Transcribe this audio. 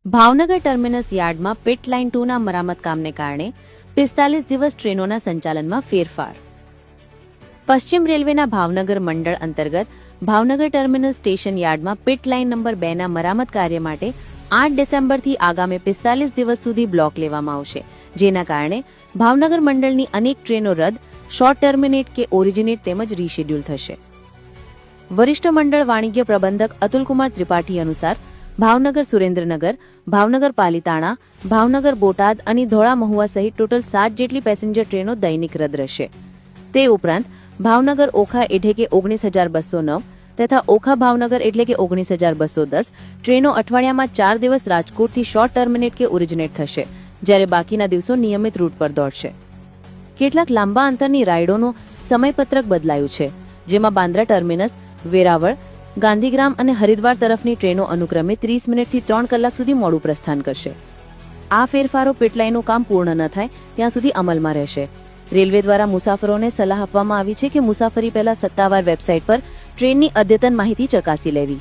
Bhavnagar terminus યાર્ડમાં pit line 2ના મરામત કામને કારણે 45 દિવસ ટ્રેનોના સંચાલનમાં ફેરફાર. પશ્ચિમ રેલવેના ભાવનગર મંડળ અંતર્ગત ભાવનગર ટર્મિનસ સ્ટેશન યાર્ડમાં પિટ લાઇન નંબર 2ના મરામત કાર્ય માટે 8 ડિસેમ્બરથી આગામી 45 દિવસ સુધી બ્લોક લેવામાં આવશે, જેના કારણે ભાવનગર મંડળની અનેક ટ્રેનો રદ, શોર્ટ ટર્મિનેટ કે ઓરિજિનેટ તેમજ રીશેડ્યુલ થશે. વરિષ્ઠ મંડળ વાણિજ્ય પ્રબંધક અતુલકુમાર ત્રિપાઠી અનુસાર ભાવનગર સુરેન્દ્રનગર, ભાવનગર પાલીતાણા, ભાવનગર બોટાદ અને ધોળા મહુવા સહિત ટોટલ 7 જેટલી પેસેન્જર ટ્રેનો દૈનિક રદ રહેશે. તે ઉપરાંત ભાવનગર ઓખા એટલે કે 19,209 તથા ઓખા ભાવનગર એટલે કે 19,210 ટ્રેનો અઠવાડિયામાં 4 દિવસ રાજકોટથી શોર્ટ ટર્મિનેટ કે ઓરિજિનેટ થશે, જ્યારે બાકીના દિવસો નિયમિત રૂટ પર દોડશે. કેટલાક લાંબા અંતરની રાઇડોનું સમયપત્રક બદલાયું છે, જેમાં બાંદ્રા ટર્મિનસ, વેરાવળ, ગાંધીગ્રામ અને હરિદ્વાર તરફની ટ્રેનો અનુક્રમે 30 મિનિટથી 3 કલાક સુધી મોડું પ્રસ્થાન કરશે. આ ફેરફારો પિટલાઇનનું કામ પૂર્ણ ન થાય ત્યાં સુધી અમલમાં રહેશે. રેલવે દ્વારા મુસાફરોને સલાહ આપવામાં આવી છે કે મુસાફરી પહેલા સત્તાવાર વેબસાઇટ પર ટ્રેનની અદ્યતન માહિતી ચકાસી લેવી.